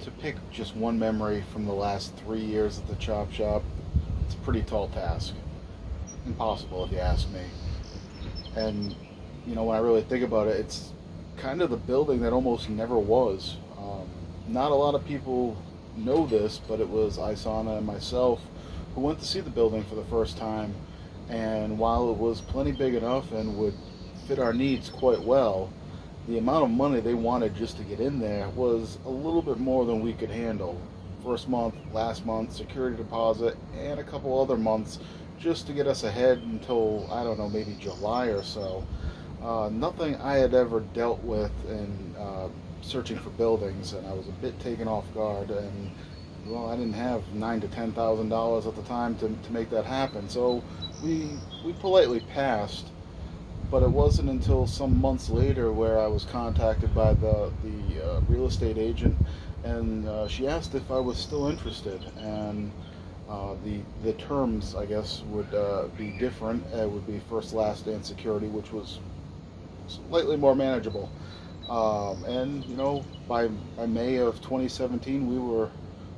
to pick just one memory from the last 3 years at the Chop Shop, it's a pretty tall task. Impossible, if you ask me. And, when I really think about it, it's kind of the building that almost never was. Not a lot of people know this, but it was Isana and myself who went to see the building for the first time. And while it was plenty big enough and would fit our needs quite well, the amount of money they wanted just to get in there was a little bit more than we could handle. First month, last month, security deposit, and a couple other months just to get us ahead until, I don't know, maybe July or so. Nothing I had ever dealt with in searching for buildings, and I was a bit taken off guard. And well, I didn't have $9,000 to $10,000 at the time to make that happen. So we politely passed. But it wasn't until some months later where I was contacted by the real estate agent, and she asked if I was still interested. And the terms, I guess, would be different. It would be first, last, and security, which was slightly more manageable. And by May of 2017, we were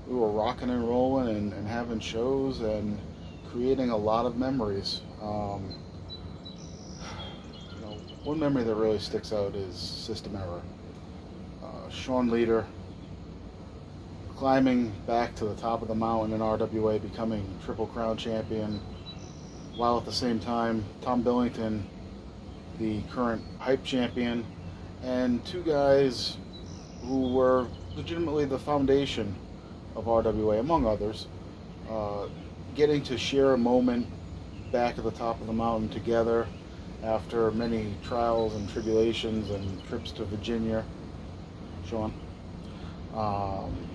rocking and rolling and having shows and creating a lot of memories. One memory that really sticks out is System Error. Sean Leader climbing back to the top of the mountain in RWA, becoming Triple Crown champion, while at the same time Tom Billington, the current hype champion, and two guys who were legitimately the foundation of RWA, among others, getting to share a moment back at the top of the mountain together after many trials and tribulations and trips to Virginia. Sean,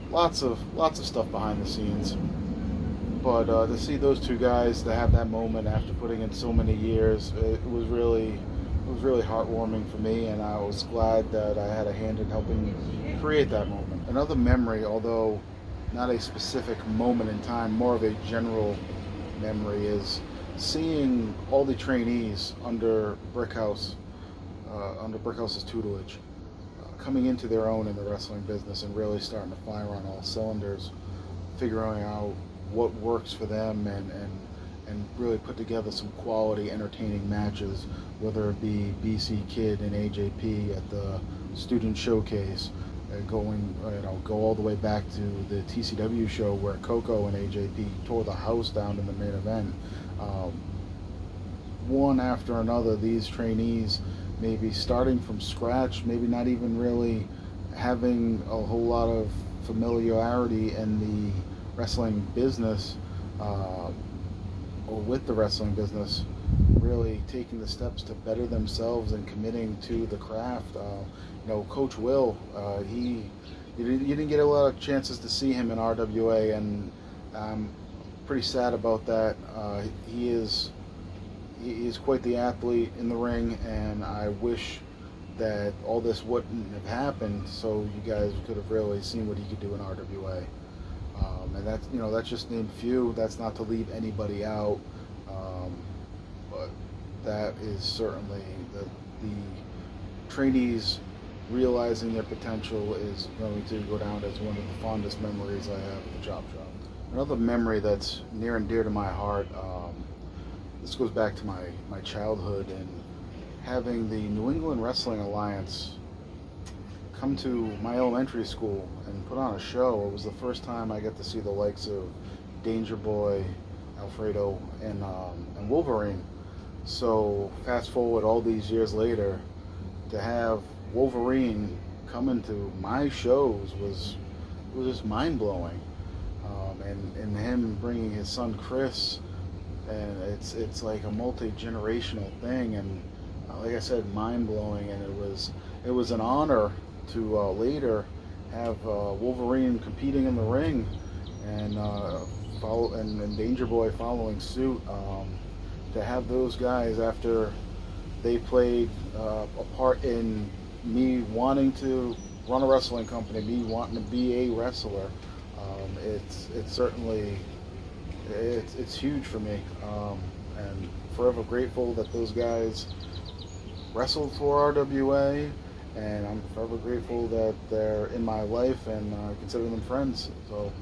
lots of stuff behind the scenes, but to see those two guys to have that moment after putting in so many years, it was really heartwarming for me, and I was glad that I had a hand in helping create that moment. Another memory, although not a specific moment in time, more of a general memory, is seeing all the trainees under Brickhouse's tutelage, coming into their own in the wrestling business and really starting to fire on all cylinders, figuring out what works for them, and really put together some quality, entertaining matches, whether it be BC Kid and AJP at the student showcase, go all the way back to the TCW show where Coco and AJP tore the house down in the main event. One after another, these trainees maybe starting from scratch, maybe not even really having a whole lot of familiarity in the wrestling business, or with the wrestling business, really taking the steps to better themselves and committing to the craft. Coach Will, you didn't get a lot of chances to see him in RWA, and I'm pretty sad about that. He is quite the athlete in the ring, and I wish that all this wouldn't have happened, so you guys could have really seen what he could do in RWA. And that's just named a few. That's not to leave anybody out, but that is certainly the trainees realizing their potential is going to go down as one of the fondest memories I have of the Chop Shop. Another memory that's near and dear to my heart. This goes back to my childhood, and having the New England Wrestling Alliance come to my elementary school and put on a show. It was the first time I got to see the likes of Danger Boy, Alfredo, and Wolverine. So fast forward all these years later, to have Wolverine come into my shows was just mind blowing. And him bringing his son Chris, and it's like a multi-generational thing, and like I said, mind blowing. And it was an honor to later have Wolverine competing in the ring, and and Danger Boy following suit. To have those guys, after they played a part in me wanting to run a wrestling company, me wanting to be a wrestler, it's certainly it's huge for me, and forever grateful that those guys wrestled for RWA and I'm forever grateful that they're in my life, and I consider them friends. So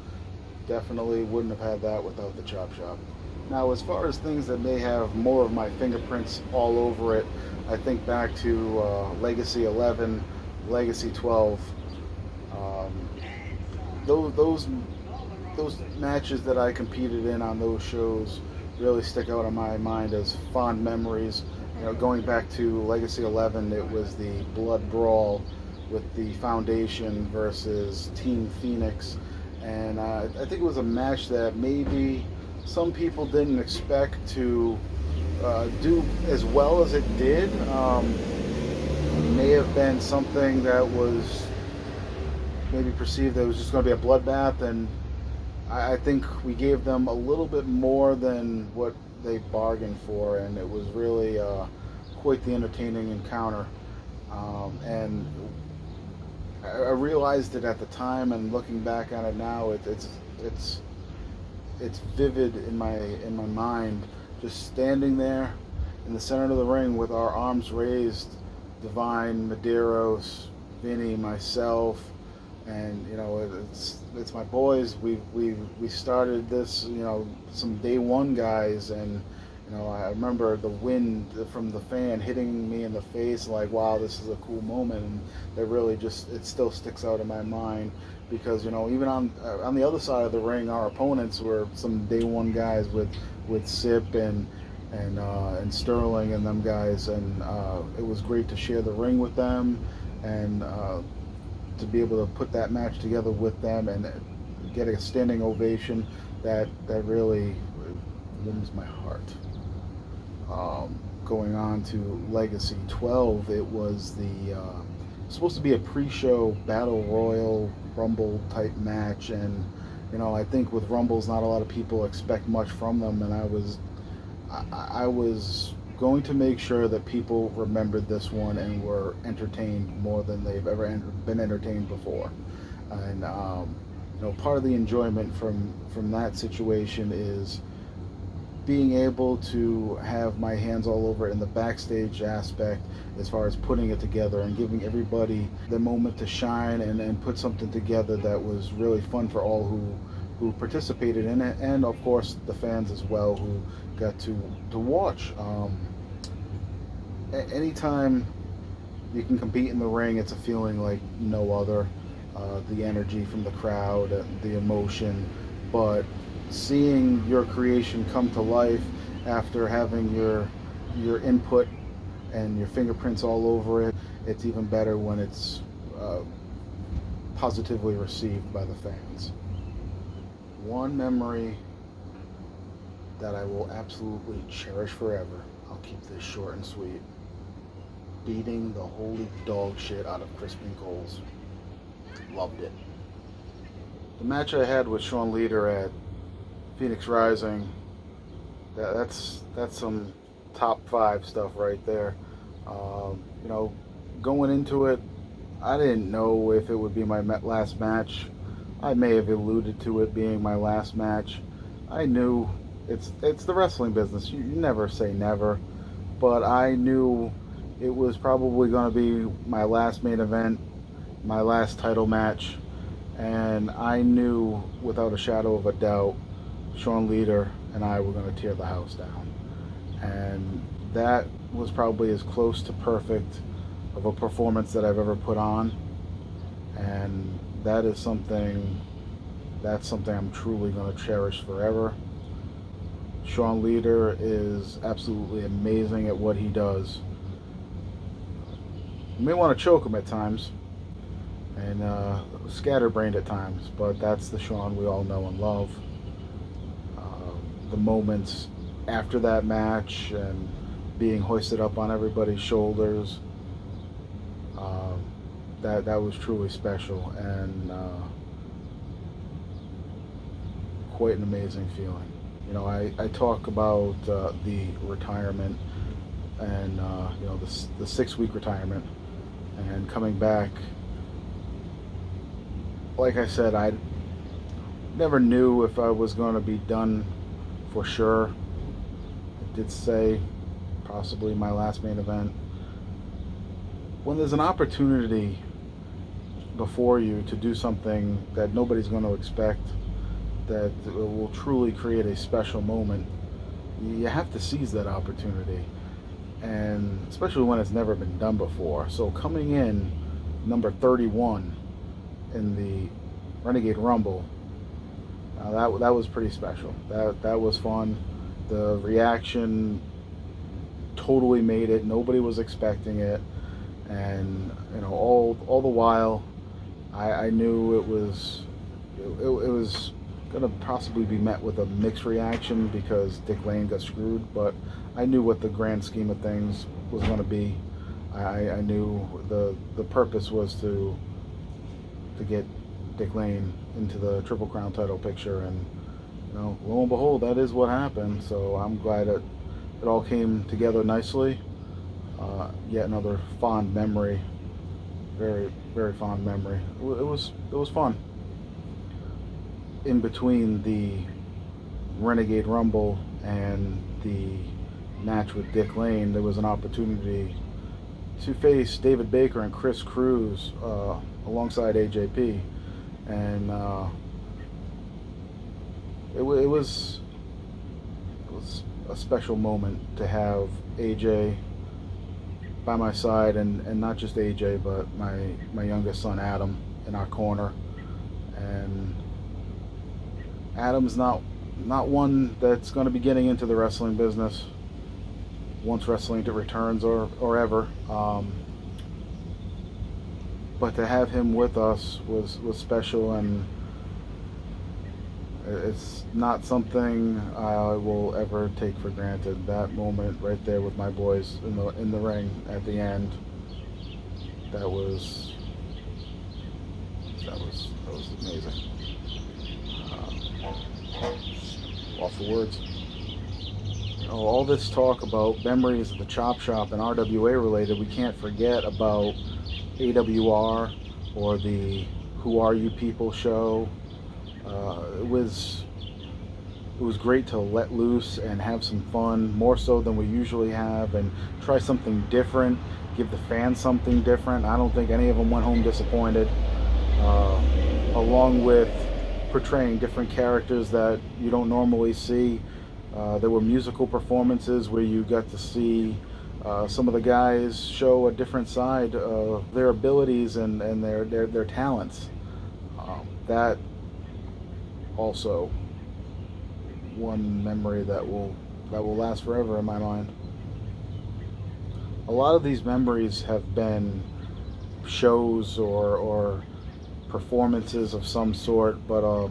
definitely wouldn't have had that without the Chop Shop. Now, as far as things that may have more of my fingerprints all over it, I think back to Legacy 11, Legacy 12. Um, those matches that I competed in on those shows really stick out in my mind as fond memories. Going back to Legacy 11, it was the Blood Brawl with the Foundation versus Team Phoenix, and I think it was a match that maybe some people didn't expect to do as well as it did. May have been something that was maybe perceived that it was just going to be a bloodbath, and I think we gave them a little bit more than what they bargained for, and it was really quite the entertaining encounter. And I realized it at the time, and looking back on it now, it's vivid in my mind. Just standing there in the center of the ring with our arms raised, Divine, Medeiros, Vinny, myself, and it's my boys. We started this, some day one guys, and I remember the wind from the fan hitting me in the face, like, wow, this is a cool moment, and it really it still sticks out in my mind, because even on the other side of the ring, our opponents were some day one guys with Sip and Sterling and them guys, and it was great to share the ring with them, and to be able to put that match together with them and get a standing ovation that really warms my heart. Going on to Legacy 12, it was supposed to be a pre-show battle royal rumble type match, and I think with rumbles not a lot of people expect much from them, and I was going to make sure that people remembered this one and were entertained more than they've ever been entertained before. And part of the enjoyment from that situation is being able to have my hands all over it in the backstage aspect, as far as putting it together and giving everybody the moment to shine and put something together that was really fun for all who participated in it, and of course the fans as well who got to watch. Anytime you can compete in the ring, it's a feeling like no other. The energy from the crowd, the emotion, but seeing your creation come to life after having your input and your fingerprints all over it, it's even better when it's positively received by the fans. One memory that I will absolutely cherish forever, I'll keep this short and sweet, beating the holy dog shit out of Crispin Coles. Loved it. The match I had with Sean Leader at Phoenix Rising, that's some top 5 stuff right there. Going into it, I didn't know if it would be my last match. I may have alluded to it being my last match. I knew it's the wrestling business. You never say never, but I knew it was probably going to be my last main event, my last title match, and I knew without a shadow of a doubt Sean Leader and I were going to tear the house down. And that was probably as close to perfect of a performance that I've ever put on. And that's something I'm truly going to cherish forever. Sean Leader is absolutely amazing at what he does. You may want to choke him at times, and scatterbrained at times, but that's the Sean we all know and love. The moments after that match and being hoisted up on everybody's shoulders, that was truly special, and quite an amazing feeling. I talk about the retirement and the 6-week retirement and coming back. Like I said, I never knew if I was going to be done for sure. I did say possibly my last main event. when there's an opportunity before you to do something that nobody's going to expect, that will truly create a special moment, you have to seize that opportunity, and especially when it's never been done before. So coming in number 31 in the Renegade Rumble, that was pretty special. That was fun. The reaction totally made it. Nobody was expecting it, and all the while, I knew it was going to possibly be met with a mixed reaction because Dick Lane got screwed. But I knew what the grand scheme of things was going to be. I knew the purpose was to get Dick Lane into the Triple Crown title picture, and lo and behold, that is what happened. So I'm glad it all came together nicely. Yet another fond memory, very, very fond memory. It was fun. In between the Renegade Rumble and the match with Dick Lane, there was an opportunity to face David Baker and Chris Cruz alongside AJP, and it was a special moment to have AJ by my side, and not just AJ, but my youngest son Adam in our corner. And Adam's not one that's going to be getting into the wrestling business once wrestling returns or ever. But to have him with us was special, and it's not something I will ever take for granted. That moment right there with my boys in the ring at the end, that was amazing. Lost for words. All this talk about memories of the Chop Shop and RWA related, we can't forget about AWR or the Who Are You People show. It was great to let loose and have some fun, more so than we usually have, and try something different, give the fans something different. I don't think any of them went home disappointed, along with portraying different characters that you don't normally see. There were musical performances where you got to see some of the guys show a different side of their abilities and their talents. That also one memory that will last forever in my mind. A lot of these memories have been shows or performances of some sort, but a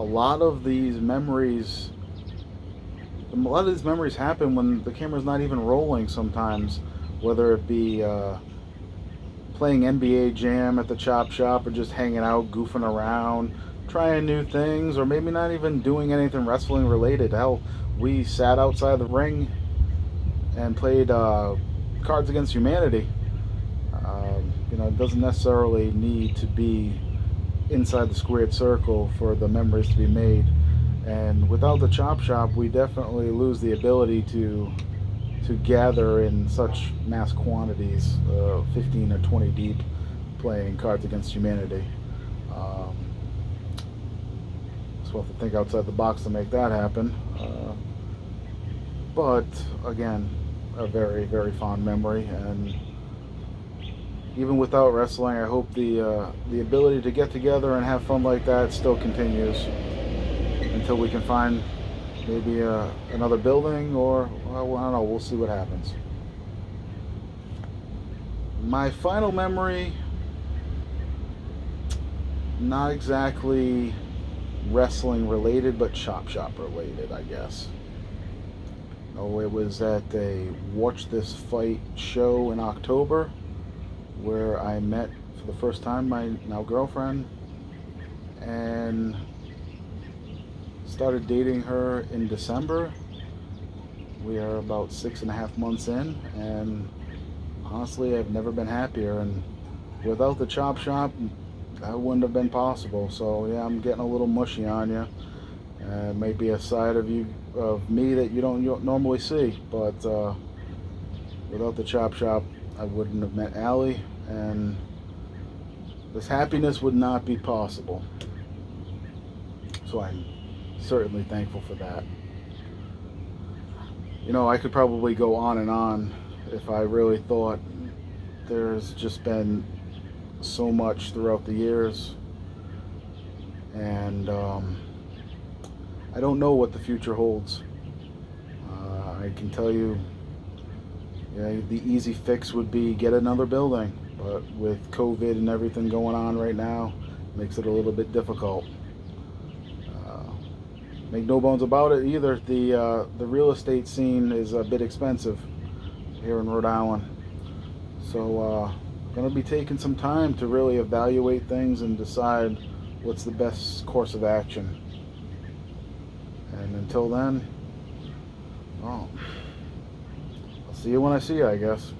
lot of these memories happen when the camera's not even rolling sometimes, whether it be playing NBA Jam at the Chop Shop or just hanging out, goofing around, trying new things, or maybe not even doing anything wrestling related. Hell, we sat outside the ring and played Cards Against Humanity. It doesn't necessarily need to be inside the squared circle for the memories to be made. And without the Chop Shop, we definitely lose the ability to gather in such mass quantities, 15 or 20 deep, playing Cards Against Humanity. So we'll have to think outside the box to make that happen. But again, a very, very fond memory, and even without wrestling, I hope the ability to get together and have fun like that still continues until we can find maybe another building, or I don't know, we'll see what happens. My final memory, not exactly wrestling related, but Chop Shop related, I guess. It was at a Watch This Fight show in October, where I met for the first time my now girlfriend, and started dating her in December. We are about 6.5 months in, and honestly, I've never been happier. And without the Chop Shop, that wouldn't have been possible. So yeah, I'm getting a little mushy on you. It may be a side of me that you don't normally see, but without the Chop Shop, I wouldn't have met Allie, and this happiness would not be possible. So I'm certainly thankful for that. I could probably go on and on if I really thought. There's just been so much throughout the years, and I don't know what the future holds. I can tell you, the easy fix would be get another building, but with COVID and everything going on right now, it makes it a little bit difficult. Make no bones about it either. The real estate scene is a bit expensive here in Rhode Island, so going to be taking some time to really evaluate things and decide what's the best course of action. And until then, well, I'll see you when I see you, I guess.